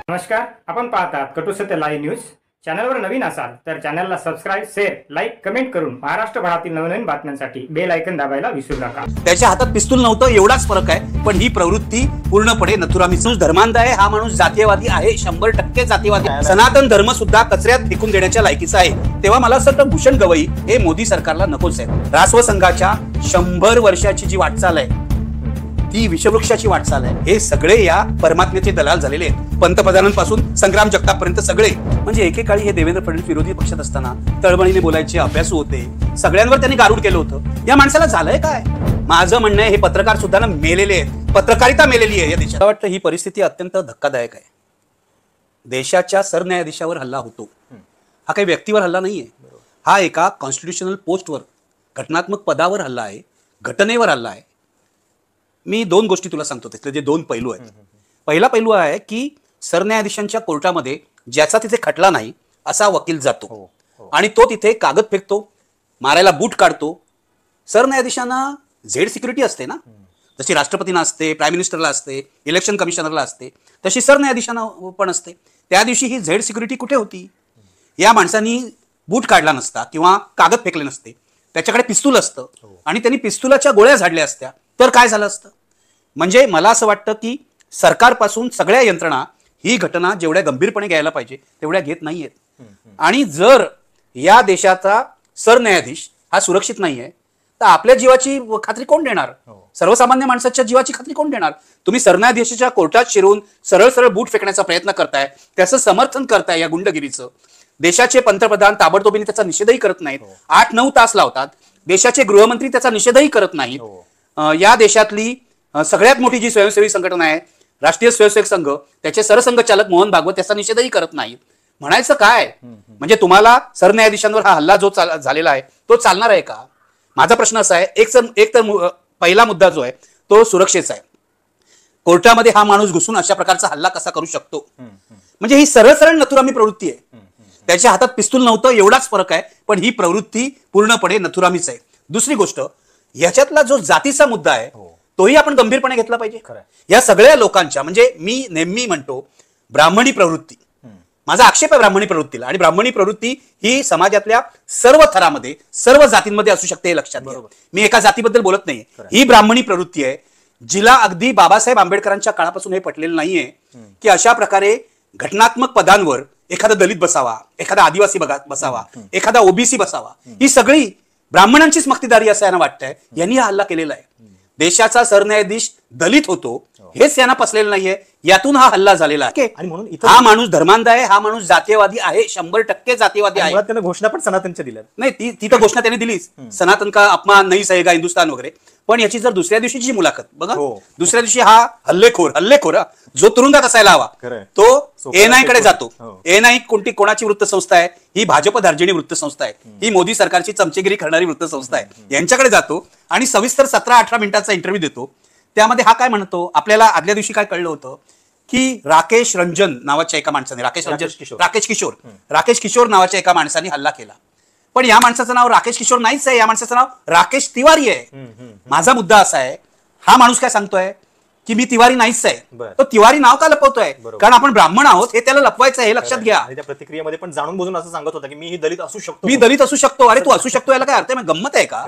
नमस्कार, आपण पाहतात कटू सत्य लाईव्ह न्यूज. चॅनलवर नवीन असाल तर चॅनलला सबस्क्राइब, शेअर, लाईक, कमेंट करून महाराष्ट्रभरातील नवनवीन बातम्यांसाठी बेल आयकॉन दाबायला विसरू नका. त्याच्या हातात पिस्तूल नव्हतं एवढाच फरक आहे, पण ही प्रवृत्ती पूर्णपणे नथुरामी. धर्मांध आहे हा माणूस, जातीयवादी आहे, 100% जातीयवादी. सनातन धर्म सुद्धा कचऱ्यात फेकून देण्याच्या लायकीचा आहे. तेव्हा मला असं वाटतं भूषण गवई हे मोदी सरकारला नकोच आहे. रासव संघाच्या 100 वर्षाची जी वाटचाल आहे ती विषवृक्षाची वाटचाल आहे. हे सगळे या परमात्म्याचे दलाल झालेले आहेत. पंतप्रधानांपासून संग्राम जगतापपर्यंत सगळे. म्हणजे एकेकाळी हे देवेंद्र फडणवीस विरोधी पक्षात असताना तळमळीने बोलायचे, अभ्यासू होते, सगळ्यांवर त्यांनी गारुड केलं होतं. या माणसाला झालंय काय? माझं म्हणणं आहे हे पत्रकार सुद्धा ना मेलेले आहेत, पत्रकारिता मेलेली आहे या देशात. वाटतं ही परिस्थिती अत्यंत धक्कादायक आहे. देशाच्या सरन्यायाधीशावर हल्ला होतो. हा काही व्यक्तीवर हल्ला नाहीये, हा एका कॉन्स्टिट्युशनल पोस्टवर, घटनात्मक पदावर हल्ला आहे, घटनेवर हल्ला आहे. मी दोन गोष्टी तुला सांगतो, त्यातले जे दोन पैलू आहेत. पहिला पैलू आहे की सरन्यायाधीशांच्या कोर्टामध्ये ज्याचा तिथे खटला नाही असा वकील जातो आणि तो तिथे कागद फेकतो, मारायला बूट काढतो. सरन्यायाधीशांना झेड सिक्युरिटी असते ना, जशी राष्ट्रपतींना असते, प्राईम मिनिस्टरला असते, इलेक्शन कमिशनरला असते, तशी सरन्यायाधीशांना पण असते. त्या दिवशी ही झेड सिक्युरिटी कुठे होती? या माणसांनी बूट काढला नसता किंवा कागद फेकले नसते, त्याच्याकडे पिस्तूल असतं आणि त्यांनी पिस्तुलाच्या गोळ्या झाडल्या असत्या तर काय झालं असतं? म्हणजे मला असं वाटतं की सरकारपासून सगळ्या यंत्रणा ही घटना जेवढ्या गंभीरपणे घ्यायला पाहिजे तेवढ्या घेत नाहीयेत. आणि जर या देशाचा सरन्यायाधीश हा सुरक्षित नाहीये तर आपल्या जीवाची खात्री कोण देणार? सर्वसामान्य माणसाच्या जीवाची खात्री कोण देणार? तुम्ही सरन्यायाधीशाच्या कोर्टात शिरून सरळ सरळ बूट फेकण्याचा प्रयत्न करताय, त्याचं समर्थन करताय या गुंडगिरीचं. देशाचे पंतप्रधान ताबडतोबीने त्याचा निषेधही करत नाहीत. 8-9 तास लावतात. देशाचे गृहमंत्री त्याचा निषेधही करत नाहीत. या देशातली सगळ्यात मोठी जी स्वयंसेवी संघटना आहे राष्ट्रीय स्वयंसेवक संघ, त्याचे सरसंघचालक मोहन भागवत त्याचा निषेधही करत नाहीत. म्हणायचं काय? म्हणजे तुम्हाला सरन्यायाधीशांवर हा हल्ला जो झालेला आहे तो चालणार आहे का? माझा प्रश्न असा आहे, एक तर पहिला मुद्दा जो आहे तो सुरक्षेचा आहे. कोर्टामध्ये हा माणूस घुसून अशा प्रकारचा हल्ला कसा करू शकतो? म्हणजे ही सरळ सरळ नथुरामी प्रवृत्ती आहे. त्याच्या हातात पिस्तूल नव्हतं एवढाच फरक आहे, पण ही प्रवृत्ती पूर्णपणे नथुरामीच आहे. दुसरी गोष्ट, याच्यातला जो जातीचा मुद्दा आहे तोही आपण गंभीरपणे घेतला पाहिजे. या सगळ्या लोकांच्या, म्हणजे मी नेहमी म्हणतो ब्राह्मणी प्रवृत्ती, माझा आक्षेप आहे ब्राह्मणी प्रवृत्तीला. आणि ब्राह्मणी प्रवृत्ती ही समाजातल्या सर्व थरामध्ये, सर्व जातींमध्ये असू शकते हे लक्षात घ्या. मी एका जातीबद्दल बोलत नाही. ही ब्राह्मणी प्रवृत्ती आहे जिला अगदी बाबासाहेब आंबेडकरांच्या काळापासून हे पटलेलं नाहीये की अशा प्रकारे घटनात्मक पदांवर एखादा दलित बसावा, एखादा आदिवासी बसावा, एखादा ओबीसी बसावा. ही सगळी ब्राह्मणांचीच मक्तेदारी असं यांना वाटतंय. यांनी हा हल्ला केलेला आहे. देशाचा सरन्यायाधीश दलित होतो हेच यांना पसलेलं नाहीये, यातून हा हल्ला झालेला आहे. आणि म्हणून हा माणूस धर्मांध आहे, हा माणूस जातीयवादी आहे, 100% जातीयवादी आहे. त्याने घोषणा पण सनातनच्या दिल्या नाही, ती तर घोषणा त्याने दिलीच, सनातन का अपमान नाही सहेगा हिंदुस्तान वगैरे. पण याची जर दुसऱ्या दिवशीची मुलाखत बघा, दुसऱ्या दिवशी हा हल्लेखोर जो तुरुंगात असायला हवा तो एनआय कडे जातो. एनआय कोणाची वृत्तसंस्था आहे? ही भाजप धार्जिणी वृत्तसंस्था आहे. ही मोदी सरकारची चमचेगिरी करणारी वृत्तसंस्था आहे. यांच्याकडे जातो आणि सविस्तर 17-18 मिनिटाचा इंटरव्ह्यू देतो. त्यामध्ये हा काय म्हणतो, आपल्याला आदल्या दिवशी काय कळलं होतं की राकेश रंजन नावाच्या एका माणसाने, राकेश किशोर नावाच्या एका माणसाने हल्ला केला. पण या माणसाचं नाव राकेश किशोर नाहीच आहे, या माणसाचं नाव राकेश तिवारी आहे. माझा मुद्दा असा आहे, हा माणूस काय सांगतोय की मी तिवारी नाहीच आहे, तो तिवारी नाव का लपवतोय? कारण आपण ब्राह्मण आहोत हे त्याला लपवायचं आहे, हे लक्षात घ्या. त्या प्रतिक्रियेमध्ये पण जाणून बुजून असं सांगत होता की मी दलित असू शकतो, मी दलित असू शकतो. अरे तू असू शकतो याला काय अर्थ आहे? गंमत आहे का?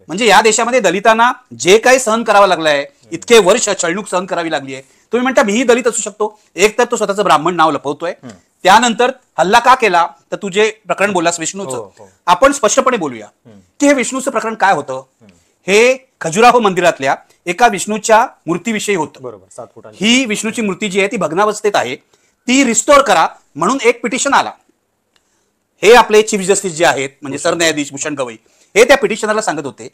म्हणजे या देशामध्ये दलितांना जे काही सहन करावं लागलंय, इतके वर्ष छळणूक सहन करावी लागली आहे, तुम्ही म्हणता मीही दलित असू शकतो. एक तर तो स्वतःचं ब्राह्मण नाव लपवतोय, त्यानंतर हल्ला का केला तर तू जे प्रकरण बोललास विष्णूचं, आपण स्पष्टपणे बोलूया की हे विष्णूचं प्रकरण काय होतं. हे खजुराहो मंदिरातल्या एका विष्णूच्या मूर्तीविषयी होतं. बरोबर, 7 फुटांची ही विष्णूची मूर्ती जी आहे ती भग्नावस्थेत आहे, ती रिस्टोर करा म्हणून एक पिटिशन आला. हे आपले चीफ जस्टिस जे आहेत म्हणजे सरन्यायाधीश भूषण गवई, हे त्या पिटिशनरला सांगत होते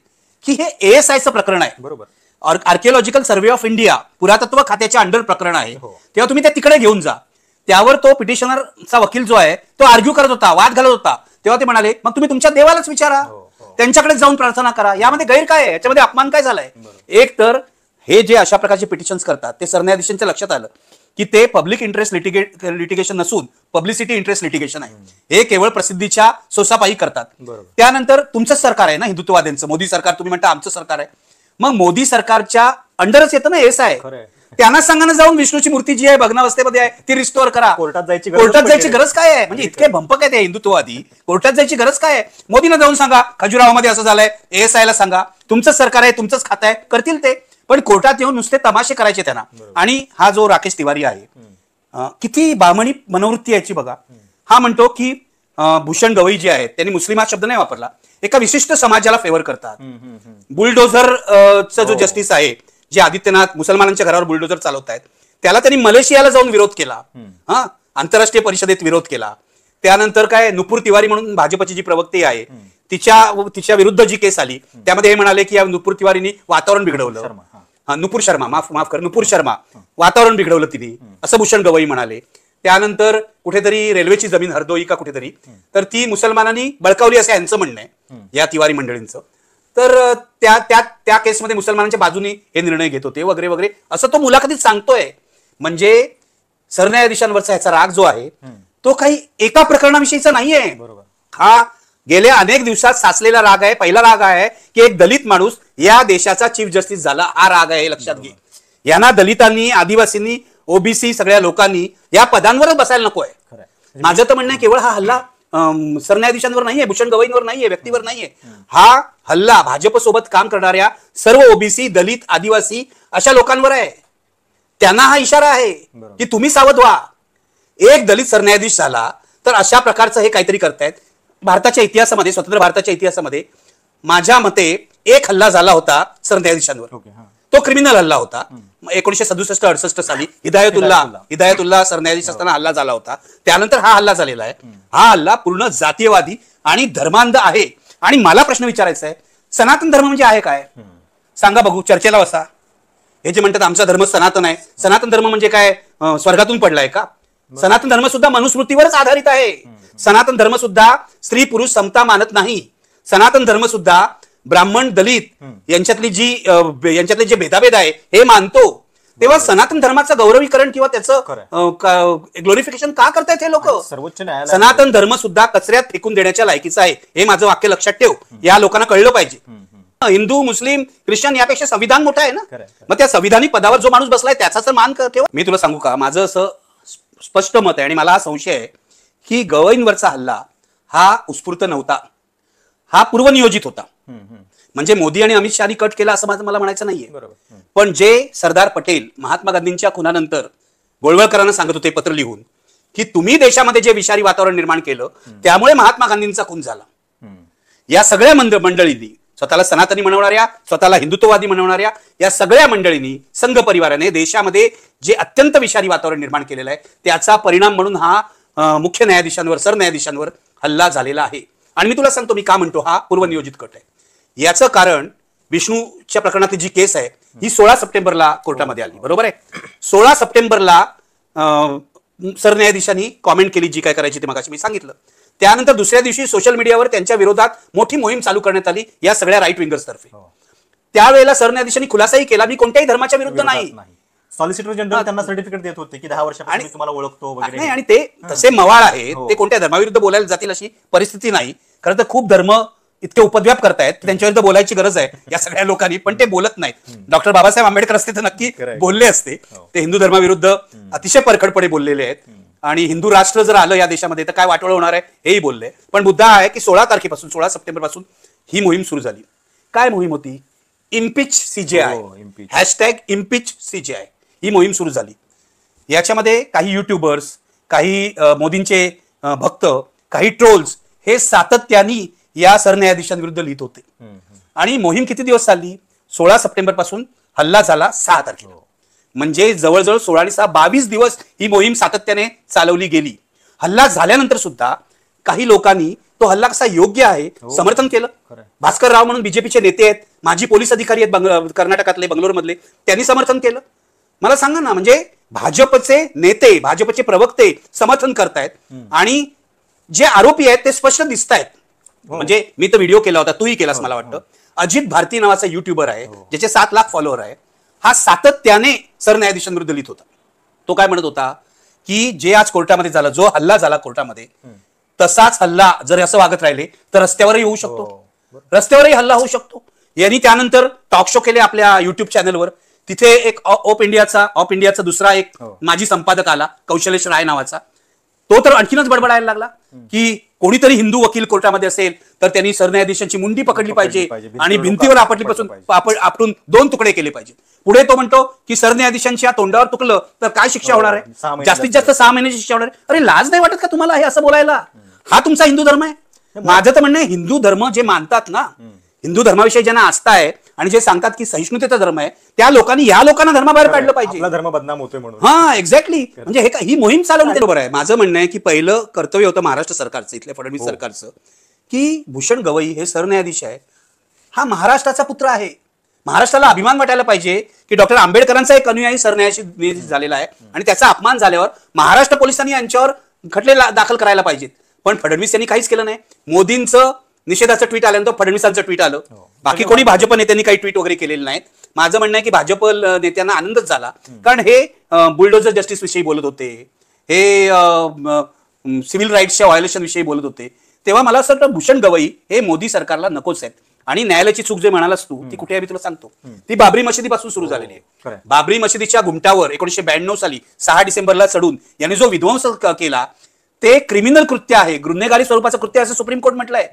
की हे ASIचं प्रकरण आहे. बरोबर, आर्किओलॉजिकल सर्व्हे ऑफ इंडिया, पुरातत्व खात्याच्या अंडर प्रकरण आहे. तेव्हा तुम्ही त्या तिकडे घेऊन जा. त्यावर तो पिटिशनरचा वकील जो आहे तो आर्ग्यू करत होता, वाद घालत होता. तेव्हा ते म्हणाले मग तुम्ही तुमच्या देवालाच विचारा, त्यांच्याकडे जाऊन प्रार्थना करा, यामध्ये गैर काय आहे, याच्यामध्ये अपमान काय झालाय? एक तर हे जे अशा प्रकारचे पिटिशन्स करतात ते सरन्यायाधीशांच्या लक्षात आलं की ते पब्लिक इंटरेस्ट लिटिगेशन नसून पब्लिसिटी इंटरेस्ट लिटिगेशन आहे. हे केवळ प्रसिद्धीच्या सोसापायी करतात. त्यानंतर तुमचं सरकार आहे ना हिंदुत्ववाद्यांचं, मोदी सरकार, तुम्ही म्हणता आमचं सरकार आहे. मग मोदी सरकारच्या अंडरच येतं ना ASI. त्यांना सांगा ना जाऊन विष्णूची मूर्ती जी आहे भग्नावस्थेमध्ये आहे ती रिस्टोअर करा. कोर्टात जायची गरज काय आहे? म्हणजे इतके भंपक आहेत हिंदुत्ववादी, कोर्टात जायची गरज काय आहे? मोदींना जाऊन सांगा खजुराहोमध्ये असं झालंय, ASI ला सांगा तुमचंच सरकार आहे, तुमचंच खातं आहे, करतील ते. पण कोर्टात येऊन नुसते तमाशे करायचे त्यांना. आणि हा जो राकेश तिवारी आहे किती बामणी मनोवृत्ती याची बघा. हा म्हणतो की भूषण गवई जे आहेत त्यांनी मुस्लिम हा शब्द नाही वापरला, एका विशिष्ट समाजाला फेवर करतात. बुलडोझर जो जस्टिस आहे जे आदित्यनाथ मुसलमानांच्या घरावर बुलडोझर चालवत आहेत त्याला त्यांनी मलेशियाला जाऊन विरोध केला, आंतरराष्ट्रीय परिषदेत विरोध केला. त्यानंतर काय नुपूर तिवारी म्हणून भाजपची जी प्रवक्ते आहे तिच्या विरुद्ध जी केस आली त्यामध्ये हे म्हणाले की या नुपूर तिवारीनी वातावरण बिघडवलं. नुपूर शर्मा माफ कर नुपूर शर्मा वातावरण बिघडवलं तिने असं भूषण गवई म्हणाले. त्यानंतर कुठेतरी रेल्वेची जमीन हरदोई का कुठेतरी तर ती मुसलमानांनी बळकावली असं यांचं म्हणणं आहे या तिवारी मंडळींचं. तर त्या केसमध्ये मुसलमानांच्या बाजूने हे निर्णय घेत होते वगैरे वगैरे असं तो मुलाखतीत सांगतोय. म्हणजे सरन्यायाधीशांवरचा याचा राग जो आहे तो काही एका प्रकरणाविषयीचा नाहीये. हा गेल्या अनेक दिवसात साचलेला राग आहे. पहिला राग आहे की एक दलित माणूस या देशाचा चीफ जस्टिस झाला, हा राग आहे, लक्षात घे. यांना दलितांनी, आदिवासींनी, ओबीसी सगळ्या लोकांनी या पदांवरच बसायला नकोय. माझं तर म्हणणं आहे केवळ हा हल्ला सरन्यायाधीशांवर नाहीये, भूषण गवईंवर नाहीये, व्यक्तीवर नाहीये. हा हल्ला भाजप सोबत काम करणाऱ्या सर्व ओबीसी, दलित, आदिवासी अशा लोकांवर आहे. त्यांना हा इशारा आहे की तुम्ही सावध व्हा. एक दलित सरन्यायाधीश झाला तर अशा प्रकारचं हे काहीतरी करतायत. भारताच्या इतिहासामध्ये, स्वतंत्र भारताच्या इतिहासामध्ये माझ्या मते एक हल्ला झाला होता सरन्यायाधीशांवर. तो क्रिमिनल हल्ला होता 1967-68 साली हिदायतुल्ला सरन्यायाधीश असताना हल्ला झाला होता. त्यानंतर हा हल्ला झालेला आहे. हा हल्ला पूर्ण जातीयवादी आणि धर्मांध आहे. आणि मला प्रश्न विचारायचा आहे, सनातन धर्म म्हणजे आहे काय? सांगा बघू, चर्चेला बसा. हे जे म्हणतात आमचा धर्म सनातन आहे, सनातन धर्म म्हणजे काय स्वर्गातून पडलाय का? सनातन धर्म सुद्धा मनुस्मृतीवरच आधारित आहे. सनातन धर्म सुद्धा स्त्री पुरुष समता मानत नाही. सनातन धर्म सुद्धा ब्राह्मण दलित यांच्यातले जे भेदाभेद आहे हे मानतो. तेव्हा सनातन धर्माचं गौरवीकरण किंवा त्याचं ग्लोरिफिकेशन का करतायत हे लोक? सर्वोच्च न्यायालय सनातन धर्म सुद्धा कचऱ्यात फेकून देण्याच्या लायकीचा आहे, हे माझं वाक्य लक्षात ठेव. या लोकांना कळलं पाहिजे. हिंदू, मुस्लिम, ख्रिश्चन यापेक्षा संविधान मोठं आहे ना. मग त्या संविधानिक पदावर जो माणूस बसलाय त्याचा तर मान ठेव. मी तुला सांगू का, माझं असं स्पष्ट मत आहे आणि मला हा संशय आहे की गवईंवरचा हल्ला हा उत्स्फूर्त नव्हता, हा पूर्वनियोजित होता. म्हणजे मोदी आणि अमित शहानी कट केला असं मला म्हणायचं नाहीये. पण जे सरदार पटेल महात्मा गांधींच्या खुनानंतर गोळवळकरांना सांगत होते पत्र लिहून की तुम्ही देशामध्ये जे विषारी वातावरण निर्माण केलं त्यामुळे महात्मा गांधींचा खून झाला. या सगळ्या मंडळींनी, स्वतःला सनातनी म्हणवणाऱ्या, स्वतःला हिंदुत्ववादी म्हणवणाऱ्या या सगळ्या मंडळींनी, संघ परिवाराने देशामध्ये जे अत्यंत विषारी वातावरण निर्माण केलेलं आहे त्याचा परिणाम म्हणून हा मुख्य न्यायाधीशांवर, सरन्यायाधीशांवर हल्ला झालेला आहे. आणि मी तुला सांगतो मी का म्हणतो हा पूर्वनियोजित कट आहे. याचं कारण विष्णूच्या प्रकरणातली जी केस आहे ही 16 सप्टेंबरला कोर्टामध्ये आली, बरोबर आहे. 16 सप्टेंबरला सरन्यायाधीशांनी कॉमेंट केली जी काय करायची ते मगाशी मी सांगितलं. त्यानंतर दुसऱ्या दिवशी सोशल मीडियावर त्यांच्या विरोधात मोठी मोहीम चालू करण्यात आली या सगळ्या राईट विंगर्स तर्फे. त्यावेळेला सरन्यायाधीशांनी खुलासाही केला मी कोणत्याही धर्माच्या विरुद्ध नाही. सॉलिसिटर जनरल त्यांना सर्टिफिकेट देत होते की 10 वर्षांपासून तुम्हाला ओळखतो वगैरे नाही. आणि ते तसे मवाळ आहेत, ते कोणत्या धर्माविरुद्ध बोलायला जातील अशी परिस्थिती नाही. खरं तर खूप धर्म इतके उपद्व्याप करतायत त्यांच्याविरुद्ध बोलायची गरज आहे या सगळ्या लोकांनी, पण ते बोलत नाहीत. डॉक्टर बाबासाहेब आंबेडकर असते तर नक्की बोलले असते. ते हिंदू धर्माविरुद्ध अतिशय परखडपणे बोललेले आहेत. आणि हिंदू राष्ट्र जर आलं या देशामध्ये तर काय वाटोळ होणार आहे हेही बोलले. पण मुद्दा आहे की 16 तारखेपासून 16 सप्टेंबर पासून ही मोहीम सुरू झाली. काय मोहीम होती? इम्पिच सीजेआय, #इम्पिच सीजेआय ही मोहीम सुरू झाली. याच्यामध्ये काही युट्यूबर्स, काही मोदींचे भक्त, काही ट्रोल्स हे सातत्याने या सरन्यायाधीशांविरुद्ध लिहित होते. आणि मोहीम किती दिवस चालली? 16 सप्टेंबर पासून हल्ला झाला 6 तारखेला. म्हणजे जवळजवळ 16 आणि 6 22 दिवस ही मोहीम सातत्याने चालवली गेली. हल्ला झाल्यानंतर सुद्धा काही लोकांनी तो हल्ला कसा योग्य आहे समर्थन केलं. भास्कर राव म्हणून बीजेपीचे नेते आहेत, माजी पोलीस अधिकारी आहेत कर्नाटकातले, बंगलोरमधले, त्यांनी समर्थन केलं. मला सांगा ना, म्हणजे भाजपचे नेते, भाजपचे प्रवक्ते समर्थन करतायत आणि जे आरोपी आहेत ते स्पष्ट दिसत आहेत. म्हणजे मी तर व्हिडिओ केला होता, तूही केलास मला वाटतं. अजित भारती नावाचा युट्यूबर आहे ज्याचे 7 लाख फॉलोअर आहे. हा सातत्याने सरन्यायाधीशांविरुद्ध लिहित होता. तो काय म्हणत होता की जे आज कोर्टामध्ये झालं, जो हल्ला झाला कोर्टामध्ये, तसाच हल्ला जर असं वागत राहिले तर रस्त्यावरही होऊ शकतो, रस्त्यावरही हल्ला होऊ शकतो. यांनी त्यानंतर टॉक शो केले आपल्या युट्यूब चॅनलवर. तिथे एक ऑफ इंडियाचा दुसरा एक माजी संपादक आला, कौशलेश राय नावाचा. तो तर आणखीनच बडबडायला लागला की कोणीतरी हिंदू वकील कोर्टामध्ये असेल तर त्यांनी सरन्यायाधीशांची मुंडी पकडली पाहिजे आणि भिंतीवर आपटून 2 तुकडे केले पाहिजे. पुढे तो म्हणतो की सरन्यायाधीशांच्या तोंडावर तुकलं तर काय शिक्षा होणार आहे, जास्तीत जास्त 6 महिन्याची शिक्षा होणार आहे. अरे लाज नाही वाटत का तुम्हाला हे असं बोलायला? हा तुमचा हिंदू धर्म आहे? माझं तर म्हणणं आहे, हिंदू धर्म जे मानतात ना, हिंदू धर्माविषयी ज्यांना आस्था आहे आणि जे सांगतात की सहिष्णुतेचा धर्म आहे, त्या लोकांनी या लोकांना धर्माबाहेर काढलं पाहिजे. आपला धर्म बदनाम होतोय म्हणून. हा एक्झॅक्टली. म्हणजे ही मोहीम चालवली बरोबर आहे. माझं म्हणणं आहे की पहिलं कर्तव्य होतं महाराष्ट्र सरकारचं, इथल्या फडणवीस सरकारचं, की भूषण गवई हे सरन्यायाधीश आहे, हा महाराष्ट्राचा पुत्र आहे. महाराष्ट्राला अभिमान वाटायला पाहिजे की डॉक्टर आंबेडकरांचा एक अनुयायी सरन्यायाधीश झालेला आहे आणि त्याचा अपमान झाल्यावर महाराष्ट्र पोलिसांनी यांच्यावर खटले दाखल करायला पाहिजेत. पण फडणवीस यांनी काहीच केलं नाही. मोदींचं निषेधाचं ट्विट आल्यानंतर फडणवीसांचं ट्विट आलं. बाकी कोणी भाजप नेत्यांनी काही ट्विट वगैरे केलेले नाहीत. माझं म्हणणं आहे की भाजप नेत्यांना आनंदच झाला, कारण हे बुलडोजर जस्टिस विषयी बोलत होते, हे सिव्हिल राईट्सच्या व्हायोलेशन विषयी बोलत होते. तेव्हा मला असं वाटतं भूषण गवई हे मोदी सरकारला नकोच आहेत. आणि न्यायालयाची चूक जे म्हणालास तू, ती कुठे आहे मी तुला सांगतो. ती बाबरी मशिदीपासून सुरू झालेली आहे. बाबरी मशिदीच्या घुमटावर 1992 साली 6 डिसेंबरला चढून यांनी जो विध्वंस केला ते क्रिमिनल कृत्य आहे, गुन्हेगारी स्वरूपाचं कृत्य असं सुप्रीम कोर्ट म्हटलंय.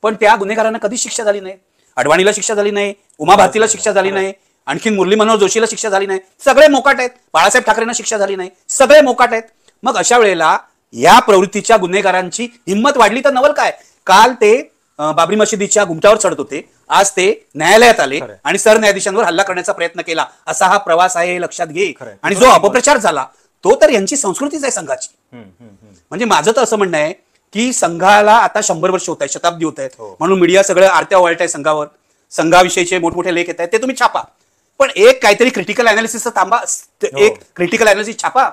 पण त्या गुन्हेगारांना कधीच शिक्षा झाली नाही. अडवाणीला शिक्षा झाली नाही, उमा भारतीला शिक्षा झाली नाही, आणखीन मुरली मनोहर जोशीला शिक्षा झाली नाही. सगळे मोकाट आहेत. बाळासाहेब ठाकरेंना शिक्षा झाली नाही, सगळे मोकाट आहेत. मग अशा वेळेला या प्रवृत्तीच्या गुन्हेगारांची हिंमत वाढली तर नवल काय. काल ते बाबरी मशिदीच्या घुमटावर चढत होते, आज ते न्यायालयात आले आणि सरन्यायाधीशांवर हल्ला करण्याचा प्रयत्न केला. असा हा प्रवास आहे हे लक्षात घे. आणि जो अपप्रचार झाला तो तर यांची संस्कृतीच आहे संघाची. म्हणजे माझं तर असं म्हणणं आहे की संघाला आता 100 वर्ष होत आहे, शताब्दी होत आहेत, म्हणून मीडिया सगळं आरत्या ओवाळत आहे संघावर. संघाविषयीचे मोठमोठे लेख येत आहेत, ते तुम्ही छापा. पण एक काहीतरी क्रिटिकल अनालिसिस थांबा, एक क्रिटिकल अनालिसिस छापा.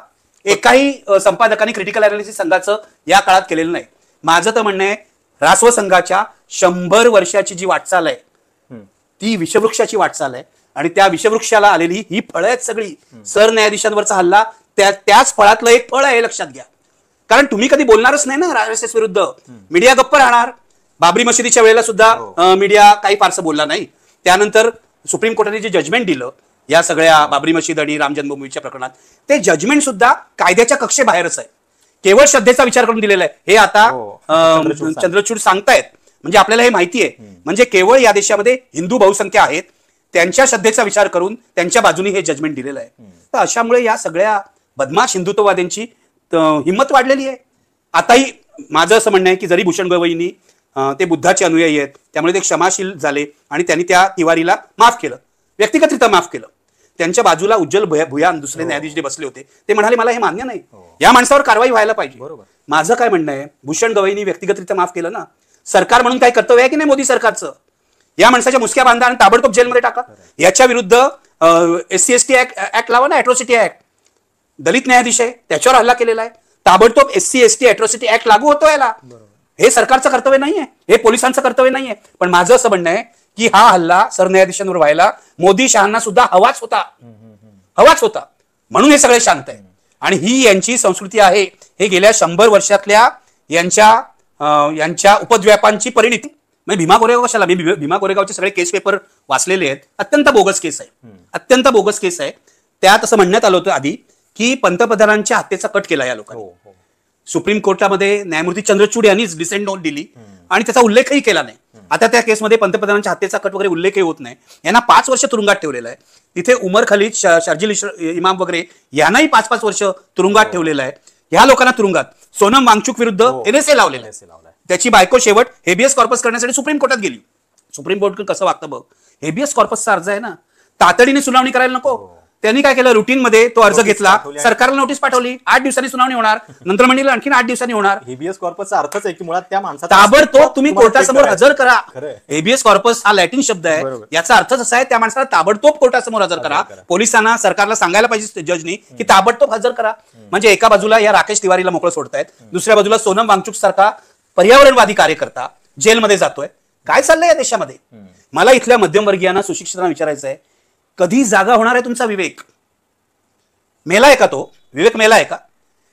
एकाही संपादकांनी क्रिटिकल अनालिसिस संघाचं या काळात केलेलं नाही. माझं तर म्हणणं आहे रासव संघाच्या 100 वर्षाची जी वाटचाल आहे ती विषवृक्षाची वाटचाल आहे. आणि त्या विषवृक्षाला आलेली ही फळं आहेत सगळी. सरन्यायाधीशांवरचा हल्ला त्याच फळातलं एक फळ आहे, लक्षात घ्या. कारण तुम्ही कधी बोलणारच नाही ना RSS विरुद्ध. मीडिया गप्प राहणार. बाबरी मशिदीच्या वेळेला सुद्धा मीडिया काही फारसं बोलला नाही. त्यानंतर सुप्रीम कोर्टाने जे जजमेंट दिलं या सगळ्या बाबरी मशीद आणि राम जन्मभूमीच्या प्रकरणात, ते जजमेंट सुद्धा कायद्याच्या कक्षेबाहेरच आहे, केवळ श्रद्धेचा विचार करून दिलेला आहे. हे आता चंद्रचूड सांगतायत. म्हणजे आपल्याला हे माहिती आहे. म्हणजे केवळ या देशामध्ये हिंदू बहुसंख्या आहेत, त्यांच्या श्रद्धेचा विचार करून त्यांच्या बाजूने हे जजमेंट दिलेलं आहे. तर अशामुळे या सगळ्या बदमाश हिंदुत्ववाद्यांची हिंमत वाढलेली आहे. आताही माझं असं म्हणणं आहे की जरी भूषण गवईंनी ते बुद्धाचे अनुयायी आहेत त्यामुळे ते क्षमाशील झाले आणि त्यांनी त्या तिवारीला माफ केलं, व्यक्तिगतरित्या माफ केलं. त्यांच्या बाजूला उज्ज्वल भुयान दुसरे न्यायाधीश जे बसले होते ते म्हणाले मला हे मान्य नाही, या माणसावर कारवाई व्हायला पाहिजे. माझं काय म्हणणं आहे, भूषण गवईंनी व्यक्तिगतरित्या माफ केलं ना, सरकार म्हणून काय कर्तव्य आहे की नाही मोदी सरकारचं? या माणसाच्या मुसक्या बांधा आणि ताबडतोब जेलमध्ये टाका. याच्या विरुद्ध SC/ST ऍक्ट लावा ना, अॅट्रॉसिटी ऍक्ट. दलित न्यायाधीश आहे, त्याच्यावर हल्ला केलेला आहे, ताबडतोब SC/ST अॅट्रॉसिटी ऍक्ट लागू होतो याला. हे सरकारचं कर्तव्य नाहीये, हे पोलिसांचं कर्तव्य नाहीये. पण माझं असं म्हणणं आहे की हा हल्ला सरन्यायाधीशांवर व्हायला मोदी शहांना सुद्धा हवाच होता, म्हणून हे सगळे शांत आहे. आणि ही यांची संस्कृती आहे. हे गेल्या 100 वर्षातल्या यांच्या उपद्व्यापांची परिणिती. म्हणजे भीमा कोरेगाव कशाला, मी भीमा कोरेगावचे सगळे केस पेपर वाचलेले आहेत. अत्यंत बोगस केस आहे. त्यात असं म्हणण्यात आलं होतं आधी की पंतप्रधानांच्या हत्येचा कट केला या लोकांनी. सुप्रीम कोर्टामध्ये न्यायमूर्ती चंद्रचूड यांनीच डिसेंट नोट दिली आणि त्याचा उल्लेखही केला नाही. आता त्या केसमध्ये पंतप्रधानांच्या हत्येचा कट वगैरे उल्लेखही होत नाही. यांना 5 वर्ष तुरुंगात ठेवलेलं आहे. तिथे उमर खलीद, शर्जिल इमाम वगैरे यांनाही 5-5 वर्ष तुरुंगात ठेवलेलं आहे. ह्या लोकांना तुरुंगात. सोनम वांगचुक विरुद्ध NSA लावलेला आहे. त्याची बायको शेवट हेबियस कॉर्पस करण्यासाठी सुप्रीम कोर्टात गेली. सुप्रीम कोर्ट कसं वागतं बघ. हेबियस कॉर्पसचा अर्ज आहे ना, तातडीने सुनावणी करायला नको. त्यांनी काय केलं, रुटीन मध्ये तो अर्ज घेतला, सरकारला नोटीस पाठवली, 8 दिवसांनी सुनावणी होणार, नंतर म्हणलं आणखीन 8 दिवसांनी होणार. हेबियस कॉर्पसचा अर्थच आहे की मुळात त्या माणसाला ताबडतोब तुम्ही कोर्टासमोर हजर करा. हेबियस कॉर्पस हा लॅटिन शब्द आहे, याचा अर्थच असा आहे त्या माणसाला ताबडतोब कोर्टासमोर हजर करा. पोलिसांना, सरकारला सांगायला पाहिजे जजनी की ताबडतोब हजर करा. म्हणजे एका बाजूला या राकेश तिवारीला मोकळं सोडतायत, दुसऱ्या बाजूला सोनम वांगचुक सारखा पर्यावरणवादी कार्यकर्ता जेलमध्ये जातोय. काय चाललंय या देशामध्ये? मला इथल्या मध्यमवर्गीयांना, सुशिक्षितांना विचारायचं आहे, कधी जागा होणार आहे तुमचा विवेक? मेलाय का तो विवेक? मेलाय का?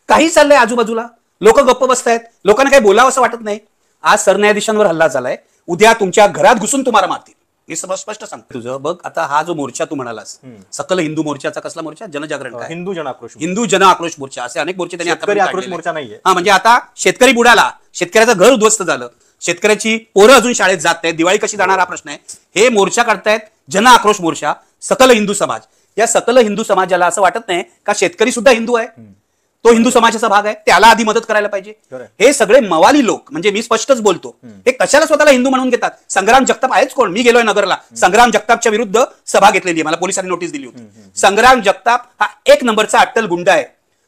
काही चाललंय आजूबाजूला, लोक गप्प बसतायत, लोकांना काही बोलावं असं वाटत नाही. आज सरन्यायाधीशांवर हल्ला झालाय, उद्या तुमच्या घरात घुसून तुम्हाला मारतील. मी स्पष्ट सांगतो तुझं. बघ आता हा जो मोर्चा तू म्हणालास, सकल हिंदू मोर्चाचा कसला मोर्चा? जनजागरण काय? हिंदू जन आक्रोश हिंदू जन आक्रोश मोर्चा, असे अनेक मोर्चे त्यांनी शेतकरी आता आक्रोश मोर्चा नाहीये. हा, म्हणजे आता शेतकरी बुडाला, शेतकऱ्याचं घर उद्ध्वस्त झालं, शेतकऱ्याची पोरं अजून शाळेत जात नाहीत, दिवाळी कशी जाणार हा प्रश्न आहे. हे मोर्चा काढतायत जन आक्रोश मोर्चा, सकल हिंदू समाज. या सकल हिंदू समाजाला असं वाटत नाही का शेतकरी सुद्धा हिंदू आहे, तो हिंदू समाजाचा भाग आहे, त्याला आधी मदत करायला पाहिजे. हे सगळे मवाली लोक, म्हणजे मी स्पष्टच बोलतो, हे कशाला स्वतःला हिंदू म्हणून घेतात? संग्राम जगताप आहेच कोण? मी गेलोय नगरला, संग्राम जगतापच्या विरुद्ध सभा घेतलेली आहे, मला पोलिसांनी नोटीस दिली होती. संग्राम जगताप हा एक नंबरचा अट्टल गुंड आहे.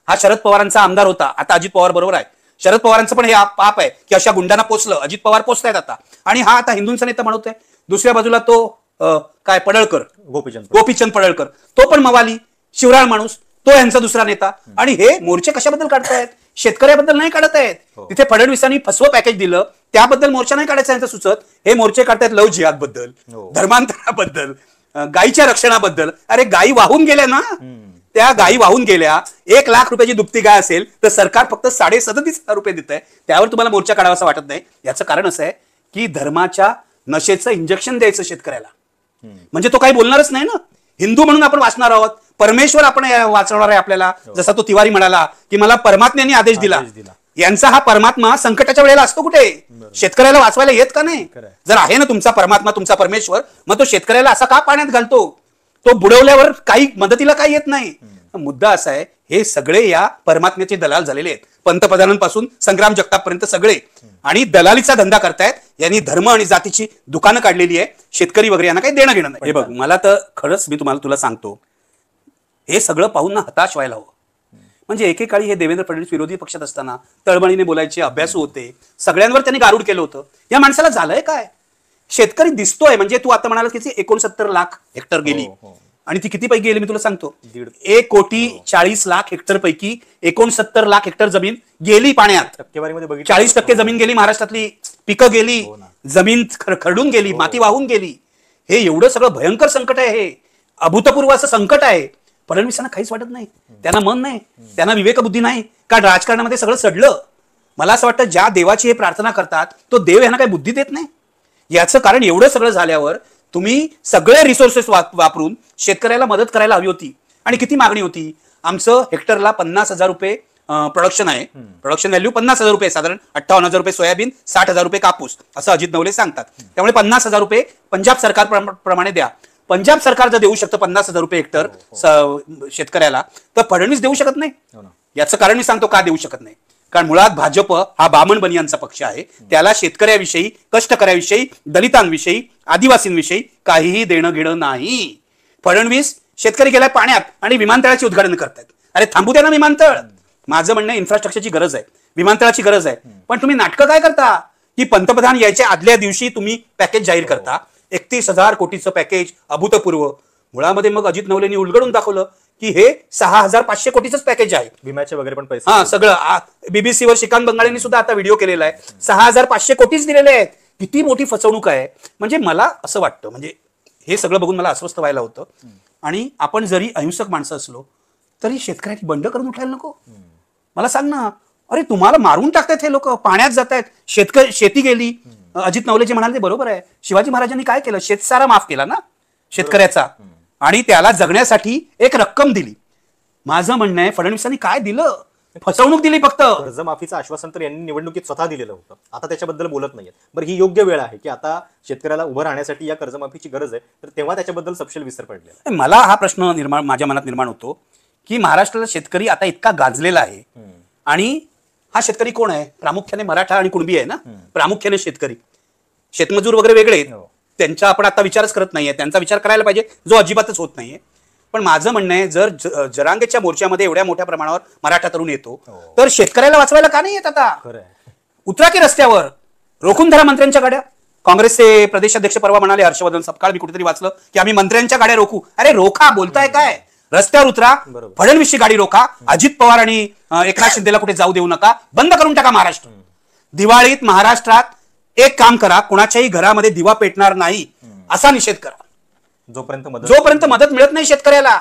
हा शरद पवारांचा आमदार होता, आता अजित पवार बरोबर आहे. शरद पवारांचं पण हे पाप आहे की अशा गुंडांना पोचलं. अजित पवार पोचतायत आता, आणि हा आता हिंदूंचा नेता म्हणतोय. दुसऱ्या बाजूला तो काय पडळकर, गोपीचंद पडळकर, तो पण मवाली शिवराळ माणूस, तो यांचा दुसरा नेता. आणि हे मोर्चे कशाबद्दल काढतायत? शेतकऱ्याबद्दल नाही काढत आहेत. तिथे फडणवीसांनी फसवं पॅकेज दिलं त्याबद्दल मोर्चा नाही काढायचा यांचं सुचत. हे मोर्चे काढतायत लव जिहाद बद्दल, धर्मांतराबद्दल, गायीच्या रक्षणाबद्दल. अरे गायी वाहून गेल्या ना, त्या गायी वाहून गेल्या. 1 लाख रुपयाची दुभती गाय असेल तर सरकार फक्त 37,500 रुपये देत आहे. त्यावर तुम्हाला मोर्चा काढावा असं वाटत नाही. याचं कारण असं आहे की धर्माच्या नशेचं इंजेक्शन द्यायचं शेतकऱ्याला, म्हणजे तो काही बोलणारच नाही ना. हिंदू म्हणून आपण वाचणार आहोत, परमेश्वर आपण वाचवणार आहे आपल्याला. जसा तो तिवारी म्हणाला की मला परमात्म्याने आदेश दिला. यांचा हा परमात्मा संकटाच्या वेळेला असतो कुठे? शेतकऱ्याला वाचवायला येत का नाही? जर आहे ना तुमचा परमात्मा, तुमचा परमेश्वर, मग तो शेतकऱ्याला असा का पाण्यात घालतो? तो बुडवल्यावर काही मदतीला काही येत नाही. मुद्दा असा आहे, हे सगळे या परमात्म्याचे दलाल झालेले आहेत, पंतप्रधानांपासून संग्राम जगतापपर्यंत सगळे. आणि दलालीचा धंदा करतायत. यांनी धर्म आणि जातीची दुकानं काढलेली आहे. शेतकरी वगैरे यांना काही देणं घेणं नाही. हे बघ, मला तर खरंच मी तुला सांगतो, हे सगळं पाहून ना हताश व्हायला हवं. म्हणजे एकेकाळी हे देवेंद्र फडणवीस विरोधी पक्षात असताना तळमळीने बोलायचे, अभ्यासू होते, सगळ्यांवर त्यांनी गारूड केलं होतं. या माणसाला झालंय काय? शेतकरी दिसतोय, म्हणजे तू आता म्हणाला की 69 लाख हेक्टर गेली, आणि ती किती पैकी गेली मी तुला सांगतो. 1,40,00,000 हेक्टर पैकी 69 लाख हेक्टर जमीन गेली पाण्यात. 40% जमीन गेली. महाराष्ट्रातली पिकं गेली, जमीन खरडून गेली, माती वाहून गेली. हे एवढं सगळं भयंकर संकट आहे, हे अभूतपूर्व असं संकट आहे. फडणवीसांना काहीच वाटत नाही, त्यांना मन नाही, त्यांना विवेकबुद्धी नाही, कारण राजकारणामध्ये सगळं सडलं. मला असं वाटतं ज्या देवाची हे प्रार्थना करतात तो देव यांना काही बुद्धी देत नाही. याचं कारण एवढं सगळं झाल्यावर तुम्ही सगळे रिसोर्सेस वापरून शेतकऱ्याला मदत करायला हवी होती. आणि किती मागणी होती? आमचं हेक्टरला 50,000 रुपये प्रोडक्शन आहे, प्रोडक्शन व्हॅल्यू 50,000 रुपये, साधारण 58,000 रुपये सोयाबीन, 60,000 रुपये कापूस, असं अजित नवले सांगतात. त्यामुळे 50,000 रुपये पंजाब सरकार प्रमाणे द्या. पंजाब सरकार जर देऊ शकतं 50,000 रुपये हेक्टर शेतकऱ्याला, तर फडणवीस देऊ शकत नाही. याचं कारण मी सांगतो का देऊ शकत नाही. कारण मुळात भाजप हा बामण बनियांचा पक्ष आहे. त्याला शेतकऱ्याविषयी, कष्टकऱ्याविषयी, दलितांविषयी, आदिवासींविषयी काहीही देणं घेणं नाही. फडणवीस शेतकरी गेलाय पाण्यात आणि विमानतळाचे उद्घाटन करतायत. अरे थांबू द्या ना विमानतळ. माझं म्हणणं इन्फ्रास्ट्रक्चरची गरज आहे, विमानतळाची गरज आहे, पण तुम्ही नाटकं काय करता की पंतप्रधान यायच्या आदल्या दिवशी तुम्ही पॅकेज जाहीर करता. 31,000 कोटीचं पॅकेज, अभूतपूर्व. मुळामध्ये मग अजित नवलेंनी उलगडून दाखवलं की हे 6,500 कोटीचंच पॅकेज आहे. विम्याचे वगैरे पण पैसे, हा सगळं. बीबीसीवर श्रीकांत बंगाळेंनी सुद्धा आता व्हिडिओ केलेला आहे. 6,500 कोटीच दिलेले आहेत. किती मोठी फसवणूक आहे. म्हणजे मला असं वाटतं, म्हणजे हे सगळं बघून मला अस्वस्थ व्हायला होतं. आणि आपण जरी अहिंसक माणसं असलो तरी शेतकऱ्यांनी बंड करून उठायला नको. मला सांग ना, अरे तुम्हाला मारून टाकतायत हे लोक, पाण्यात जात आहेत, शेती गेली. अजित नवले जे म्हणाले ते बरोबर आहे. शिवाजी महाराजांनी काय केलं? शेतसारा माफ केला ना शेतकऱ्याचा, आणि त्याला जगण्यासाठी एक रक्कम दिली. माझं म्हणणं आहे फडणवीसांनी काय दिलं? फसवणूक दिली फक्त. कर्जमाफीचं आश्वासन तर यांनी निवडणुकीत स्वतः दिलेलं होतं. आता त्याच्याबद्दल बोलत नाहीये. बरं, ही योग्य वेळ आहे की आता शेतकऱ्याला उभं राहण्यासाठी या कर्जमाफीची गरज आहे, तर तेव्हा त्याच्याबद्दल सपशेल विसर पडलेला. मला हा प्रश्न माझ्या मनात निर्माण होतो की महाराष्ट्राला शेतकरी आता इतका गाजलेला आहे, आणि हा शेतकरी कोण आहे? प्रामुख्याने मराठा आणि कुणबी आहे ना, प्रामुख्याने शेतकरी. शेतमजूर वगैरे वेगळे आहेत, त्यांचा आपण आता विचारच करत नाहीये. त्यांचा विचार करायला पाहिजे, जो अजिबातच होत नाहीये. पण माझं म्हणणं आहे, जर जरांगेच्या मोर्चामध्ये एवढ्या मोठ्या प्रमाणावर मराठा तरुण येतो, तर शेतकऱ्याला वाचवायला का नाही येत? आता उतरा की रस्त्यावर, रोखून धरा मंत्र्यांच्या गाड्या. काँग्रेसचे प्रदेशाध्यक्ष परवा म्हणाले, हर्षवर्धन सपकाळ, मी कुठेतरी वाचलं की आम्ही मंत्र्यांच्या गाड्या रोखू. अरे रोखा, बोलताय काय? रस्त्यावर उतरा, फडणवीसची गाडी रोखा. अजित पवार आणि एकनाथ शिंदेला कुठे जाऊ देऊ नका. बंद करून टाका महाराष्ट्र. दिवाळीत महाराष्ट्रात एक काम करा, कुणाच्याही घरामध्ये दिवा पेटणार नाही असा निषेध करा. जोपर्यंत मदत मिळत नाही शेतकऱ्याला,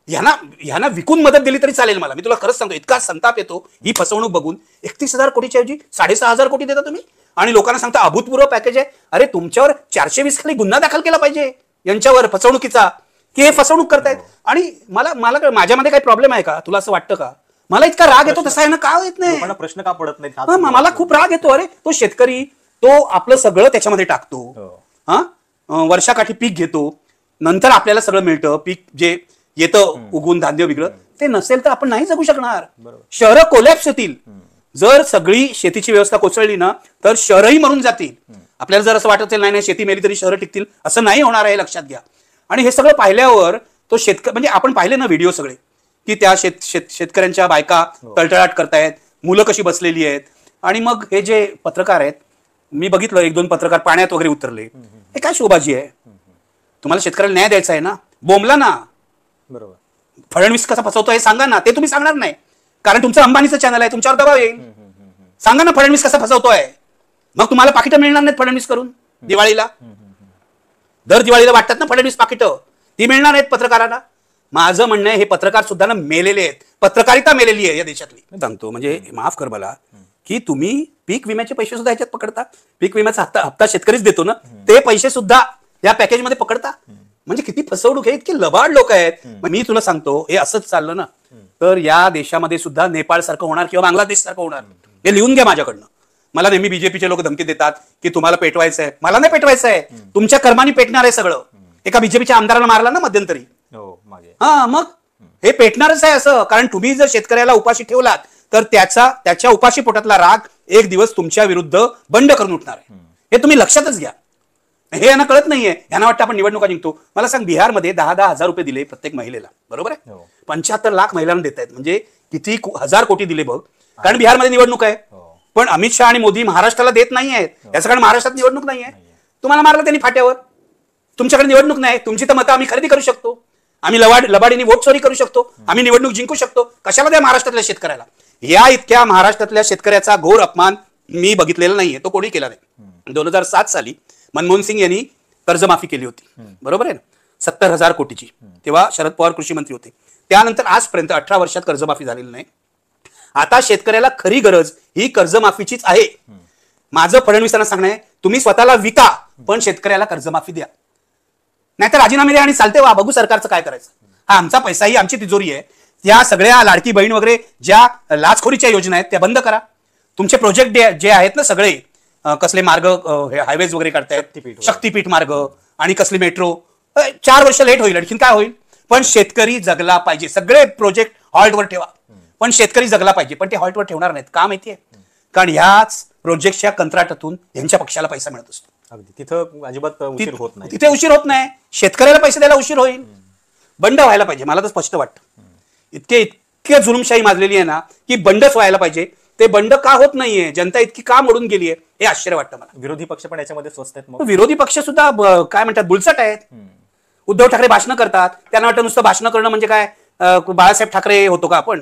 ह्यांना विकून मदत दिली तरी चालेल. मला, मी तुला खरंच सांगतो, इतका संताप येतो ही फसवणूक बघून. 31,000 कोटीच्या ऐवजी 6,500 कोटी देता तुम्ही. आणि लोकांना सांगता अभूतपूर्व पॅकेज आहे. अरे तुमच्यावर 420 खाली गुन्हा दाखल केला पाहिजे यांच्यावर फसवणुकीचा, की हे फसवणूक करतायत. आणि मला माझ्यामध्ये काही प्रॉब्लेम आहे का, तुला असं वाटतं का? मला इतका राग येतो तसा आहे ना, का येत नाही? प्रश्न का पडत नाही? मला खूप राग येतो. अरे तो शेतकरी तो आपलं सगळं त्याच्यामध्ये टाकतो, वर्षाकाठी पीक घेतो, नंतर आपल्याला सगळं मिळतं, पीक जे येतं उगवून धान्य वेगळं, ते नसेल तर आपण नाही जगू शकणार. शहरं कोलॅप्स होतील. जर सगळी शेतीची व्यवस्था कोसळली ना तर शहरही मरून जातील. आपल्याला जर असं वाटत असेल नाही शेती मेली तरी शहरं टिकतील, असं नाही होणार आहे, लक्षात घ्या. आणि हे सगळं पाहिल्यावर तो शेतकरी, म्हणजे आपण पाहिले ना व्हिडिओ सगळे, की त्या शेतकऱ्यांच्या बायका तळतळाट करतायत, मुलं कशी बसलेली आहेत. आणि मग हे जे पत्रकार आहेत, मी बघितलं 1-2 पत्रकार पाण्यात वगैरे उतरले. हे काय शोभाजी आहे? तुम्हाला शेतकऱ्याला न्याय द्यायचा आहे ना, बोंबला ना. बरोबर. फडणवीस कसा फसवतो हे सांगा ना. ते तुम्ही सांगणार नाही, कारण तुमचं अंबानीचं चॅनल आहे, तुमच्यावर दबाव येईल. सांगा ना फडणवीस कसा फसवतोय. मग तुम्हाला पाकिटं मिळणार नाहीत फडणवीस करून दिवाळीला. दर दिवाळीला वाटतात ना फडणवीस पाकिटं, ती मिळणार आहेत पत्रकारांना. माझं म्हणणं आहे हे पत्रकार सुद्धा ना मेलेले आहेत, पत्रकारिता मेलेली आहे या देशातली. सांगतो म्हणजे माफ कर मला, की तुम्ही पीक विम्याचे पैसे सुद्धा ह्याच्यात पकडता. पीक विम्याचा हप्ता शेतकरीच देतो ना, ते पैसे सुद्धा या पॅकेजमध्ये पकडता. म्हणजे किती फसवणूक आहे, इतके लबाड लोक आहेत. मी तुला सांगतो हे असंच चाललं ना तर या देशामध्ये सुद्धा नेपाळ सारखं होणार किंवा बांगलादेश सारखं होणार. हे लिहून घ्या माझ्याकडनं. मला नेहमी बीजेपीचे लोक धमकी देतात की तुम्हाला पेटवायचं आहे. मला नाही पेटवायचं आहे, तुमच्या कर्माने पेटणार आहे सगळं. एका बीजेपीच्या आमदाराला मारला ना मध्यंतरी, मग हे पेटणारच आहे असं. कारण तुम्ही जर शेतकऱ्याला उपाशी ठेवलात तर त्याच्या उपाशी पोटातला राग एक दिवस तुमच्या विरुद्ध बंड करून उठणार आहे. हे तुम्ही लक्षातच घ्या. हे यांना कळत नाहीये. यांना वाटतं आपण निवडणुका जिंकतो. मला सांग, बिहारमध्ये 10,000 हजार रुपये दिले प्रत्येक महिलेला, बरोबर आहे? 75 लाख महिलांना देत आहेत, म्हणजे किती हजार कोटी दिले बघ. कारण बिहारमध्ये निवडणूक आहे. पण अमित शहा आणि मोदी महाराष्ट्राला देत नाही आहेत, याचं कारण महाराष्ट्रात निवडणूक नाही आहे. तुम्हाला मारलं त्यांनी फाट्यावर. तुमच्याकडे निवडणूक नाही, तुमची तर मतं आम्ही खरेदी करू शकतो, आम्ही लबाडीने वोट चोरी करू शकतो, आम्ही निवडणूक जिंकू शकतो. कशाला द्या महाराष्ट्रातल्या शेतकऱ्याला? या इतक्या महाराष्ट्रातल्या शेतकऱ्याचा घोर अपमान मी बघितलेला नाहीये, तो कोणी केला नाही. 2007 साली मनमोहन सिंग यांनी कर्जमाफी केली होती, बरोबर आहे ना, 70,000 कोटीची. तेव्हा शरद पवार कृषी मंत्री होते. त्यानंतर आजपर्यंत 18 वर्षात कर्जमाफी झालेली नाही. आता शेतकऱ्याला खरी गरज ही कर्जमाफीचीच आहे. माझं फडणवीसांना सांगणं आहे, तुम्ही स्वतःला विका पण शेतकऱ्याला कर्जमाफी द्या, नाहीतर राजीनामे द्या आणि चालते वा, बघू सरकारचं काय करायचं. हा आमचा पैसा, ही आमची तिजोरी आहे. त्या सगळ्या लाडकी बहीण वगैरे ज्या लाचखोरीच्या योजना आहेत त्या बंद करा. तुमचे प्रोजेक्ट जे आहेत ना सगळे, कसले मार्ग हायवेज वगैरे करतायत, शक्तीपीठ मार्ग आणि कसली मेट्रो, 4 वर्ष लेट होईल, आणखीन काय होईल. पण शेतकरी जगला पाहिजे. सगळे प्रोजेक्ट हॉल्टवर ठेवा, पण शेतकरी जगला पाहिजे. पण ते हॉल्टवर ठेवणार नाहीत. का माहितीये? कारण ह्याच प्रोजेक्टच्या कंत्राटातून यांच्या पक्षाला पैसा मिळत असतो. तिथं अजिबात उशीर होत नाही. तिथे उशीर होत नाही, शेतकऱ्याला पैसे द्यायला उशीर होईल. बंड व्हायला पाहिजे. मला तर स्पष्ट वाटतं इतके जुलुमशाही माजलेली आहे ना की बंडच व्हायला पाहिजे. ते बंड का होत नाहीये? जनता इतकी का मोडून गेली आहे हे आश्चर्य वाटतं मला. विरोधी पक्ष पण याच्यामध्ये स्वस्त आहेत. विरोधी पक्ष सुद्धा काय म्हणतात, बुलचट आहेत. उद्धव ठाकरे भाषण करतात, त्यांना वाटतं नुसतं भाषण करणं म्हणजे काय, बाळासाहेब ठाकरे होतो का आपण?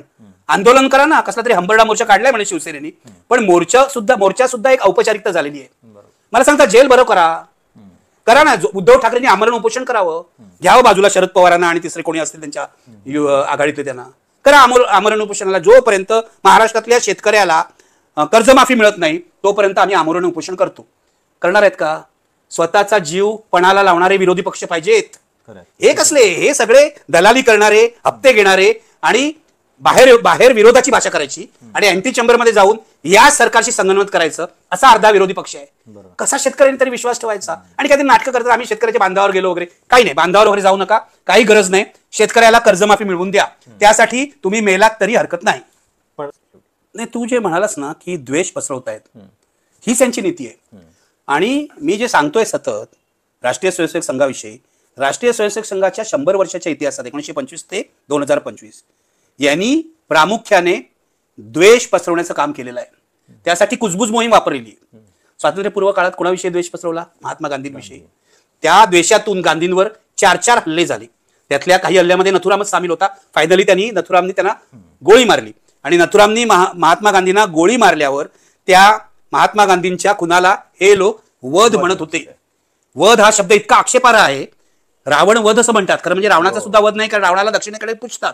आंदोलन करा ना, कसला तरी हंबरडा मोर्चा काढलाय म्हणे शिवसेनेनी, पण मोर्चा सुद्धा एक औपचारिकता झालेली आहे. मला सांगता जेल बरं करा ना. उद्धव ठाकरेंनी आमरण उपोषण करावं, घ्यावं बाजूला शरद पवारांना आणि तिसरे कोणी असतील त्यांच्या आघाडीतले, त्यांना करा आमरण उपोषणाला. जोपर्यंत महाराष्ट्रातल्या शेतकऱ्याला कर्जमाफी मिळत नाही तोपर्यंत आम्ही आमरण उपोषण करतो. करणार आहेत का? स्वतःचा जीव पणाला लावणारे विरोधी पक्ष पाहिजेत. हे कसले? हे सगळे दलाली करणारे, हप्ते घेणारे आणि बाहेर विरोधाची भाषा करायची आणि अँटी चेंबरमध्ये जाऊन या सरकारशी संगनमत करायचं, असा अर्धा विरोधी पक्ष आहे. कसा शेतकऱ्यांनी तरी विश्वास ठेवायचा? आणि काहीतरी नाटकं करतात, आम्ही शेतकऱ्याच्या बांधावर गेलो वगैरे. काही नाही, बांधावर वगैरे जाऊ नका, काही गरज नाही. शेतकऱ्याला कर्जमाफी मिळवून द्या, त्यासाठी तुम्ही मेलात तरी हरकत नाही. नाही, तू जे म्हणालास ना की द्वेष पसरवतायत, हीच यांची नीती आहे. आणि मी जे सांगतोय सतत राष्ट्रीय स्वयंसेवक संघाविषयी, राष्ट्रीय स्वयंसेवक संघाच्या 100 वर्षाच्या इतिहासात 1925 ते 2025 यांनी प्रामुख्याने द्वेष पसरवण्याचं काम केलेलं आहे. त्यासाठी कुजबूज मोहीम वापरलेली आहे. स्वातंत्र्यपूर्व काळात कोणाविषयी द्वेष पसरवला? महात्मा गांधींविषयी. त्या द्वेषातून गांधींवर 4 हल्ले झाले. त्यातल्या काही हल्ल्यामध्ये नथुरामच सामील होता. फायनली नथुरामनी त्यांना गोळी मारली आणि नथुरामनी महात्मा गांधींना गोळी मारल्यावर त्या महात्मा गांधींच्या खुनाला हे लोक वध म्हणत होते. वध हा शब्द इतका आक्षेपार्ह आहे. रावण वध असं म्हणतात, खरं म्हणजे रावणाचा सुद्धा वध नाही, कारण रावणाला दक्षिणेकडे पुजतात.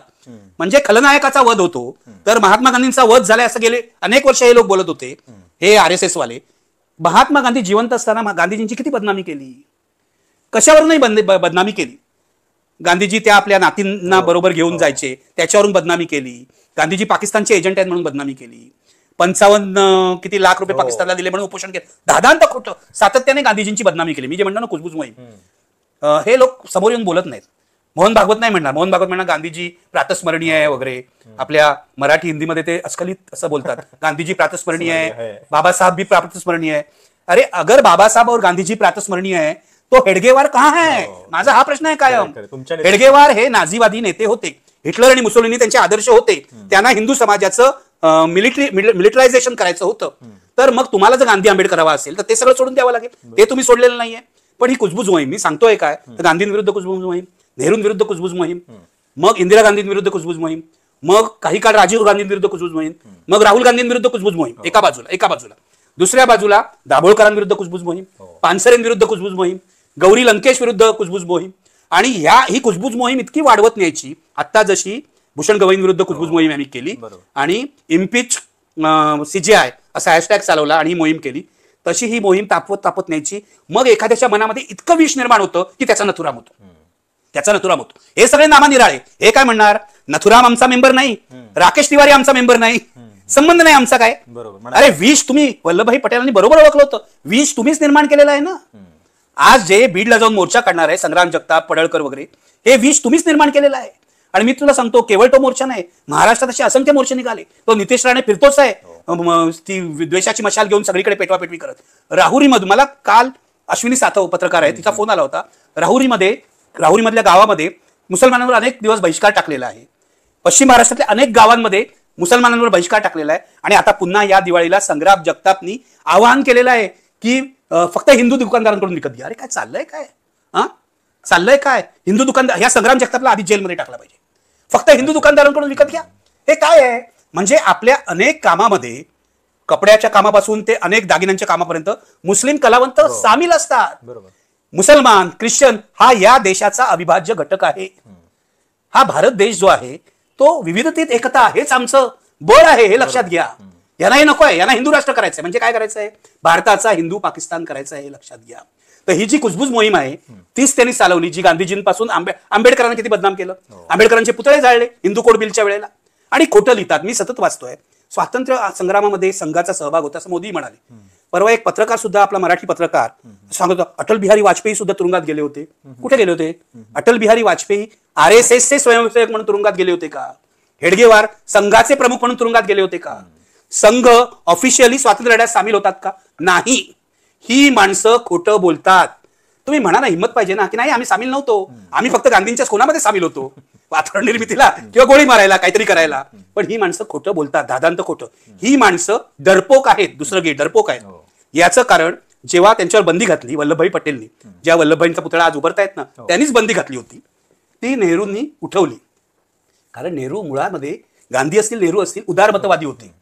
म्हणजे खलनायकाचा वध होतो. तर महात्मा गांधींचा वध झालाय असं गेले अनेक वर्ष हे लोक बोलत होते, हे RSS वाले. महात्मा गांधी जिवंत असताना गांधीजींची किती बदनामी केली, कशावरूनही बदनामी केली. गांधीजी त्या आपल्या नातींना बरोबर घेऊन जायचे, त्याच्यावरून बदनामी केली. गांधीजी पाकिस्तानचे एजंट आहेत म्हणून बदनामी केली. 55 किती लाख रुपये पाकिस्तानला दिले म्हणून उपोषण केलं. दादांत खोटं सातत्याने गांधीजींची बदनामी केली. मी जे म्हणतो ना कुजबुज मोहीम, हे लोक समोर येऊन बोलत नाहीत. मोहन भागवत नाही म्हणणार. मोहन भागवत म्हणणार गांधीजी प्रातस्मरणीय आहे वगैरे. आपल्या मराठी हिंदीमध्ये ते अस्खलित असं बोलतात, गांधीजी प्रातस्मरणीय आहे, बाबासाहेब भी प्रातस्मरणीय आहे. अरे अगर बाबासाहेब और गांधीजी प्रातस्मरणीय आहे तो हेडगेवार कहाँ है? माझा हा प्रश्न आहे कायम. हेडगेवार हे नाझीवादी नेते होते. हिटलर आणि मुसोलिनी त्यांचे आदर्श होते. त्यांना हिंदू समाजाचं मिलिटरायझेशन करायचं होतं. तर मग तुम्हाला जर गांधी आंबेडकर हवा असेल तर ते सगळं सोडून द्यावं लागेल. ते तुम्ही सोडलेलं नाहीये. पण ही कुजबुज मोहीम मी सांगतोय काय, तर गांधींविरुद्ध कुजबुज मोहीम, नेहरूंविरुद्ध कुजबुज मोहीम, मग इंदिरा गांधींविरुद्ध कुजबुज मोहीम, मग काही काळ राजीव गांधींविरुद्ध कुजबुज मोहीम, मग राहुल गांधींविरुद्ध कुजबुज मोहीम एका बाजूला. दुसऱ्या बाजूला दाभोळकरांविरुद्ध कुजबुज मोहीम, पानसरेंविरुद्ध कुजबुज मोहीम, गौरी लंकेश विरुद्ध कुजबुज मोहीम. आणि ही कुजबुज मोहीम इतकी वाढवत न्यायची. आता जशी भूषण गवईंविरुद्ध कुजबुज मोहीम आम्ही केली आणि इम्पीच CGI असा हॅशटॅग चालवला आणि ही मोहीम केली, तशी ही मोहीम तापवत न्यायची. मग एखाद्याच्या मनामध्ये इतकं विष निर्माण होतं की त्याचा नथुराम होतो. हे सगळे नामानिराळे. हे काय म्हणणार, नथुराम आमचा मेंबर नाही, राकेश तिवारी आमचा मेंबर नाही, संबंध नाही आमचा काय. अरे विष तुम्ही वल्लभभाई पटेलांनी बरोबर ओळखलं होतं. विष तुम्हीच निर्माण केलेलं आहे ना. आज जे बीडला जाऊन मोर्चा काढणार आहे संग्राम जगताप, पडळकर वगैरे, हे विष तुम्हीच निर्माण केलेलं आहे. आणि मी तुला सांगतो, केवळ तो मोर्चा नाही, महाराष्ट्रात असे असंख्य मोर्चे निघाले. तो नितेश राणे फिरतोच आहे, ती द्वेषाची मशाल घेऊन सगळीकडे पेटवापेटवी करत. राहुरीमध्ये मला काल अश्विनी सातव पत्रकार आहे, तिचा फोन आला होता. राहुरीमधल्या गावामध्ये मुसलमानांवर अनेक दिवस बहिष्कार टाकलेला आहे. पश्चिम महाराष्ट्रातल्या अनेक गावांमध्ये मुसलमानांवर बहिष्कार टाकलेला आहे. आणि आता पुन्हा या दिवाळीला संग्राम जगतापनी आवाहन केलेलं आहे की फक्त हिंदू दुकानदारांकडून विकत घ्या. अरे काय चाललंय काय? हिंदू दुकानदार, ह्या संग्राम जगतापला आधी जेलमध्ये टाकला पाहिजे. फक्त हिंदू दुकानदारांकडून विकत घ्या, हे काय आहे? म्हणजे आपल्या अनेक कामामध्ये, कपड्याच्या कामापासून ते अनेक दागिन्यांच्या कामापर्यंत मुस्लिम कलावंत सामील असतात. मुसलमान, ख्रिश्चन हा या देशाचा अविभाज्य घटक आहे. हा भारत देश जो आहे तो विविधतेत एकता, हेच आमचं बळ आहे, हे लक्षात घ्या. यांनाही नको आहे, यांना हिंदू राष्ट्र करायचंय. म्हणजे काय करायचंय? भारताचा हिंदू पाकिस्तान करायचा आहे, हे लक्षात घ्या. तर ही जी कुजबुज मोहीम आहे तीच त्यांनी चालवली, जी गांधीजींपासून आंबेडकरांना किती बदनाम केलं. आंबेडकरांचे पुतळे जाळले हिंदू कोड बिलच्या वेळेला. आणि खोटं लिहितात. मी सतत वाचतोय, स्वातंत्र्य संग्रामामध्ये संघाचा सहभाग होता असं मोदी म्हणाले. परवा एक पत्रकार सुद्धा, आपला मराठी पत्रकार सांगतो, अटल बिहारी वाजपेयी सुद्धा तुरुंगात गेले होते. कुठे गेले होते? अटल बिहारी वाजपेयी RSSचे स्वयंसेवक म्हणून तुरुंगात गेले होते का? हेडगेवार संघाचे प्रमुख म्हणून तुरुंगात गेले होते का? संघ ऑफिशियली स्वातंत्र्य लढ्यात सामील होतात का? नाही. ही माणसं खोटं बोलतात. तुम्ही म्हणा ना, हिंमत पाहिजे ना, की नाही आम्ही सामील नव्हतो, आम्ही फक्त गांधींच्या खुनामध्ये सामील होतो, वातावरण निर्मितीला किंवा गोळी मारायला, काहीतरी करायला. पण ही माणसं खोटं बोलतात, दादांत खोटं. ही माणसं डरपोक आहेत. दुसरं डरपोक आहेत. याचं कारण, जेव्हा त्यांच्यावर बंदी घातली वल्लभभाई पटेलनी, ज्या वल्लभभाईंचा पुतळा आज उभारतायत ना, त्यांनीच बंदी घातली होती, ती नेहरूंनी उठवली. कारण नेहरू मुळामध्ये, गांधी असतील नेहरू असतील, उदारमतवादी होते,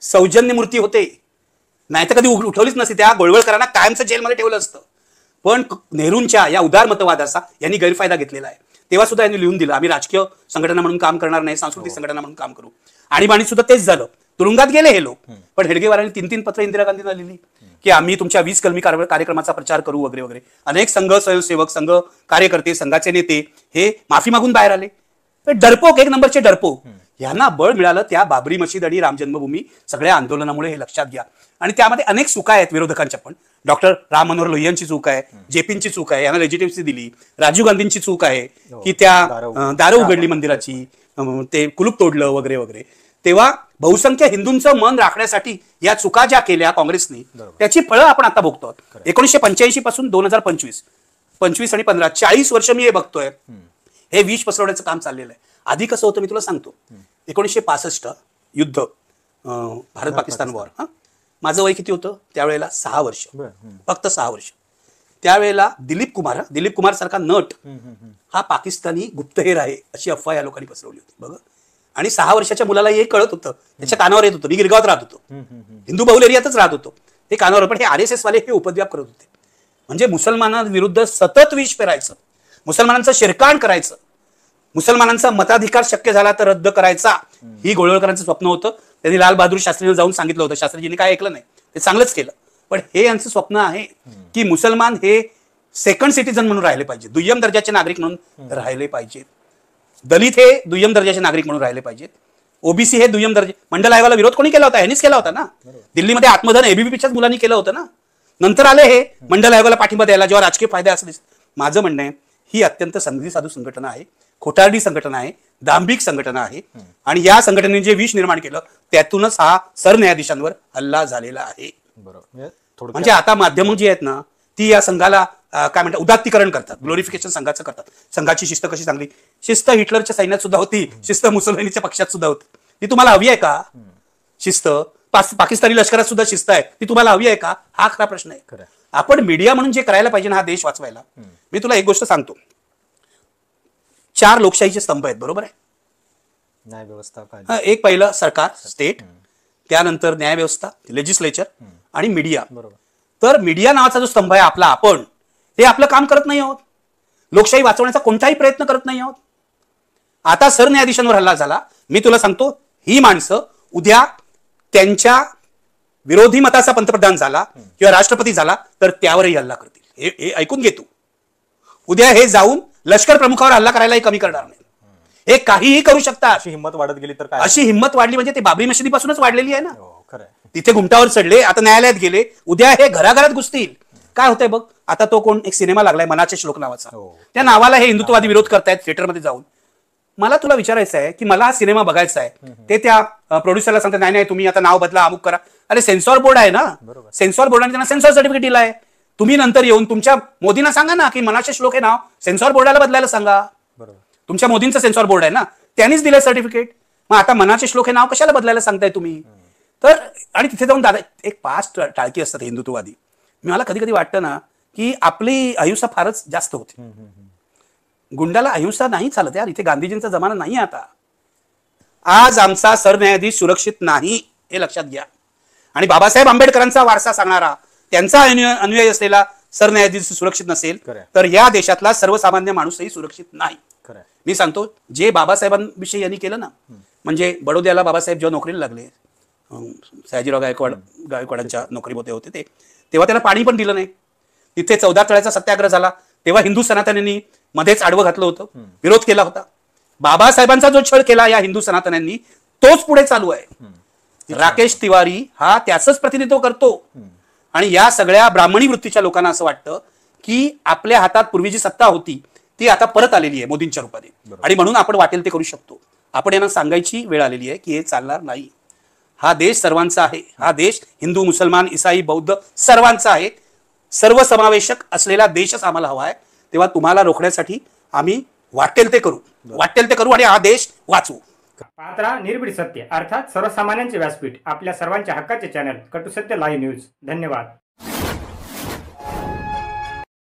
सौजन्य मूर्ती होते. नाही तर कधी उठवलीच नसती. त्या गोळवळकरांना कायमचं जेलमध्ये ठेवलं असतं. पण नेहरूंच्या या उदारमतवादाचा यांनी गैरफायदा घेतलेला आहे. तेव्हा सुद्धा यांनी लिहून दिलं, आम्ही राजकीय संघटना म्हणून काम करणार नाही, सांस्कृतिक संघटना म्हणून काम करू. आणीबाणी सुद्धा तेच झालं. तुरुंगात गेले हे लोक. पण हेडगेवारांनी 3-3 पत्र इंदिरा गांधींना लिहिली की आम्ही तुमच्या 20 कलमी कार्यक्रमाचा प्रचार करू वगैरे वगैरे. अनेक संघ स्वयंसेवक, संघ कार्यकर्ते, संघाचे नेते हे माफी मागून बाहेर आले. डरपोक, एक नंबरचे डरपोक. यांना बळ मिळालं त्या बाबरी मशीद आणि राम जन्मभूमी सगळ्या आंदोलनामुळे, हे लक्षात घ्या. आणि त्यामध्ये अनेक चुका आहेत विरोधकांच्या. पण डॉक्टर राम मनोहर लोहियांची चूक आहे, जेपींची चूक आहे, यांना लेजिटिमेसी दिली. राजीव गांधींची चूक आहे की त्या दारं उघडली मंदिराची, ते कुलूप तोडलं वगैरे वगैरे. तेव्हा बहुसंख्य हिंदूंचं मन राखण्यासाठी या चुका ज्या केल्या काँग्रेसने, त्याची फळं आपण आता भोगतो. 1985 पासून 2025, 25 आणि 15, 40 वर्ष मी हे बघतोय. हे विष पसरवण्याचं काम चाललेलं आहे. आधी कसं होतं मी तुला सांगतो. 1965 युद्ध, भारत पाकिस्तान वॉर. माझं वय किती होतं त्यावेळेला? 6 वर्ष, फक्त 6 वर्ष. त्यावेळेला दिलीप कुमार सारखा नट हा पाकिस्तानी गुप्तहेर आहे अशी अफवा या लोकांनी पसरवली होती बघ. आणि 6 वर्षाच्या मुलाला हे कळत होतं, त्याच्या कानावर येत होतं. मी गिरगावात राहत होतो, हिंदू बहुल एरियातच राहत होतो. ते कानावर. पण हे RSS वाले हे उपद्व्याप करत होते. म्हणजे मुसलमानांविरुद्ध सतत विष पेरायचं, मुसलमानांचं शिरकाण करायचं, मुसलमानांचा मताधिकार शक्य झाला तर रद्द करायचा, ही गोळवळकरांचं स्वप्न होतं. त्यांनी लाल बहादूर शास्त्रींना जाऊन सांगितलं होतं. शास्त्रीजींनी काय ऐकलं नाही, ते चांगलंच केलं. पण हे यांचं स्वप्न आहे की मुसलमान हे सेकंड सिटीजन म्हणून राहिले पाहिजे, दुय्यम दर्जाचे नागरिक म्हणून राहिले पाहिजेत. दलित हे दुय्यम दर्जाचे नागरिक म्हणून राहिले पाहिजेत. ओबीसी हे दुय्यम दर्जे. मंडल आयोगाला विरोध कोणी केला होता? ह्यांनीच केला होता ना. दिल्लीमध्ये आत्मधन एबीव्हीपीच्याच मुलांनी केलं होतं ना. नंतर आले हे मंडल आयोगाला पाठिंबा द्यायला, जेव्हा राजकीय फायदे असले. माझं म्हणणं आहे ही अत्यंत संधी साधू संघटना आहे, खोटारडी संघटना आहे, दांभिक संघटना आहे आणि या संघटनेने जे विष निर्माण केलं त्यातूनच हा सरन्यायाधीशांवर हल्ला झालेला आहे. बरोबर. म्हणजे आता माध्यमं जी आहेत ना ती या संघाला काय म्हणतात उदात्तीकरण करतात, ग्लोरिफिकेशन संघाचं करतात. संघाची शिस्त कशी चांगली, शिस्त हिटलरच्या सैन्यात सुद्धा होती, शिस्त मुसलमानीच्या पक्षात सुद्धा होती. ती तुम्हाला हवी आहे का? शिस्त पाकिस्तानी लष्करात सुद्धा शिस्त आहे, ती तुम्हाला हवी आहे का? हा खरा प्रश्न आहे. आपण मीडिया म्हणून जे करायला पाहिजे ना हा देश वाचवायला, मी तुला एक गोष्ट सांगतो. 4 लोकशाहीचे स्तंभ आहेत, बरोबर आहे? न्याय व्यवस्था, एक पहिलं सरकार, स्टेट, त्यानंतर न्याय व्यवस्था, लेजिस्लेचर आणि मीडिया. बरोबर. तर मीडिया नावाचा जो स्तंभ आहे आपला, आपण हे आपलं काम करत नाही आहोत. लोकशाही वाचवण्याचा कोणताही प्रयत्न करत नाही आहोत. आता सरन्यायाधीशांवर हल्ला झाला. मी तुला सांगतो ही माणसं उद्या त्यांच्या विरोधी मताचा पंतप्रधान झाला किंवा राष्ट्रपती झाला तर त्यावरही हल्ला करतील. हे ऐकून घे तू. उद्या हे जाऊन लष्कर प्रमुखावर हल्ला करायलाही कमी करणार नाही. हे काहीही करू शकतात. अशी हिंमत वाढत गेली तर काय? अशी हिंमत वाढली म्हणजे ते बाबरी मशिदीपासूनच वाढलेली आहे ना. खरं. तिथे घुमटावर चढले, आता न्यायालयात गेले, उद्या हे घराघरात घुसतील. काय होतंय बघ आता, तो कोण एक सिनेमा लागलाय मनाचे श्लोक नावाचा, त्या नावाला हे हिंदुत्ववादी विरोध करतायत थिएटरमध्ये जाऊन. मला तुला विचारायचं आहे की मला हा सिनेमा बघायचा आहे, ते त्या प्रोड्युसरला सांगतात नाही नाही तुम्ही आता नाव बदला, अमुक करा. अरे सेन्सॉर बोर्ड आहे ना, सेन्सॉर बोर्डाने त्यांना सेन्सॉर सर्टिफिकेट दिलं आहे. तुम्ही नंतर येऊन तुमच्या मोदींना सांगा ना की मनाचे श्लोक हे नाव सेन्सॉर बोर्डाला बदलायला सांगा. तुमच्या मोदींचं सेन्सॉर बोर्ड आहे ना, त्यांनीच दिलंय सर्टिफिकेट. मग आता मनाचे श्लोक हे नाव कशाला बदलायला सांगताय तुम्ही? तर आणि तिथे जाऊन दादा एक 5 टाळकी असतात हिंदुत्ववादी. मला कधी कधी वाटतं ना की आपली अहिंसा फारच जास्त होती. गुंडाला अहिंसा नाही चालत यार, इथे गांधीजींचा जमाना नाही आता. आज आमचा सरन्यायाधीश सुरक्षित नाही हे लक्षात घ्या. आणि बाबासाहेब आंबेडकरांचा वारसा सांगणारा, त्यांचा अनुयायी असलेला सरन्यायाधीश सुरक्षित नसेल तर या देशातला सर्वसामान्य माणूसही सुरक्षित नाही. मी सांगतो जे बाबासाहेबांविषयी यांनी केलं ना, म्हणजे बडोद्याला बाबासाहेब जेव्हा नोकरीला लागले, सयाजीराव गायकवाडांच्या नोकरीमध्ये होते ते, तेव्हा त्याला पाणी पण दिलं नाही. तिथे 14 तळ्याचा सत्याग्रह झाला, तेव्हा हिंदू सनातन्यांनी मध्येच आडवं घातलं होतं, विरोध केला होता. बाबासाहेबांचा जो छळ केला या हिंदू सनातन्यांनी तोच पुढे चालू आहे. राकेश तिवारी हा त्याचंच प्रतिनिधित्व करतो. आणि या सगळ्या ब्राह्मणी वृत्तीच्या लोकांना असं वाटतं की आपल्या हातात पूर्वी जी सत्ता होती ती आता परत आलेली आहे मोदींच्या रूपाने, आणि म्हणून आपण वाटेल ते करू शकतो. आपण यांना सांगायची वेळ आलेली आहे की हे चालणार नाही. हा देश सर्वांचा आहे. हा देश हिंदू, मुसलमान, ईसाई, बौद्ध सर्वांचा आहे. सर्वसमावेशक असलेला देशच आम्हाला हवा आहे. तेव्हा तुम्हाला रोखण्यासाठी आम्ही वाटेल ते करू आणि हा देश वाचवू. पाहत रहा निर्भीड सत्य अर्थात सर्वसामान्यांचे व्यासपीठ, आपल्या सर्वांच्या हक्काचे चॅनल कटू सत्य लाईव्ह न्यूज. धन्यवाद.